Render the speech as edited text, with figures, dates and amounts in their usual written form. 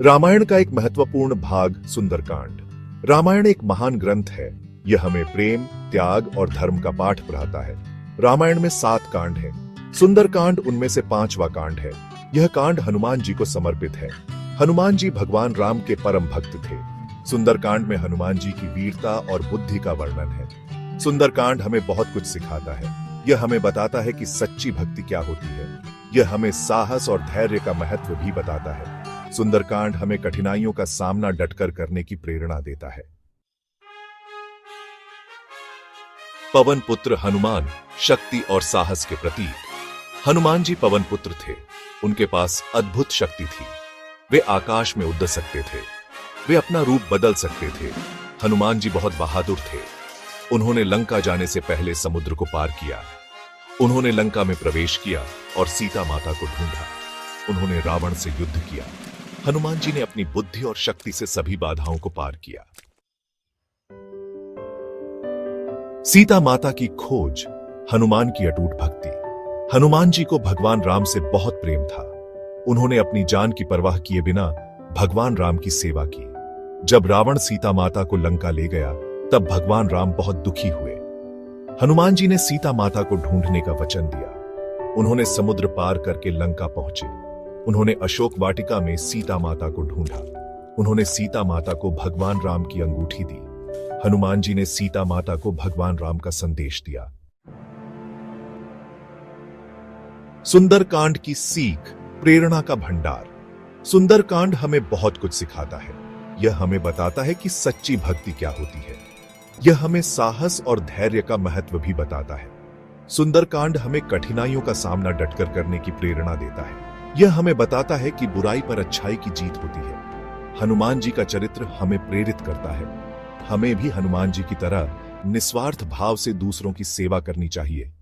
रामायण का एक महत्वपूर्ण भाग सुंदरकांड। रामायण एक महान ग्रंथ है। यह हमें प्रेम, त्याग और धर्म का पाठ पढ़ाता है। रामायण में 7 कांड हैं। सुंदरकांड उनमें से 5वां कांड है। यह कांड हनुमान जी को समर्पित है। हनुमान जी भगवान राम के परम भक्त थे। सुंदरकांड में हनुमान जी की वीरता और बुद्धि का वर्णन है। सुंदरकांड हमें बहुत कुछ सिखाता है। यह हमें बताता है कि सच्ची भक्ति क्या होती है। यह हमें साहस और धैर्य का महत्व भी बताता है। सुंदरकांड हमें कठिनाइयों का सामना डटकर करने की प्रेरणा देता है। पवन पुत्र हनुमान शक्ति और साहस के प्रतीक। हनुमान जी पवन पुत्र थे। उनके पास अद्भुत शक्ति थी। वे आकाश में उड़ सकते थे। वे अपना रूप बदल सकते थे। हनुमान जी बहुत बहादुर थे। उन्होंने लंका जाने से पहले समुद्र को पार किया। उन्होंने लंका में प्रवेश किया और सीता माता को ढूंढा। उन्होंने रावण से युद्ध किया। हनुमान जी ने अपनी बुद्धि और शक्ति से सभी बाधाओं को पार किया। सीता माता की खोज। हनुमान की अटूट भक्ति। हनुमान जी को भगवान राम से बहुत प्रेम था। उन्होंने अपनी जान की परवाह किए बिना भगवान राम की सेवा की। जब रावण सीता माता को लंका ले गया, तब भगवान राम बहुत दुखी हुए। हनुमान जी ने सीता माता को ढूंढने का वचन दिया। उन्होंने समुद्र पार करके लंका पहुंचे। उन्होंने अशोक वाटिका में सीता माता को ढूंढा। उन्होंने सीता माता को भगवान राम की अंगूठी दी। हनुमान जी ने सीता माता को भगवान राम का संदेश दिया। सुंदरकांड की सीख, प्रेरणा का भंडार। सुंदरकांड हमें बहुत कुछ सिखाता है। यह हमें बताता है कि सच्ची भक्ति क्या होती है। यह हमें साहस और धैर्य का महत्व भी बताता है। सुंदरकांड हमें कठिनाइयों का सामना डटकर करने की प्रेरणा देता है। यह हमें बताता है कि बुराई पर अच्छाई की जीत होती है। हनुमान जी का चरित्र हमें प्रेरित करता है। हमें भी हनुमान जी की तरह निस्वार्थ भाव से दूसरों की सेवा करनी चाहिए।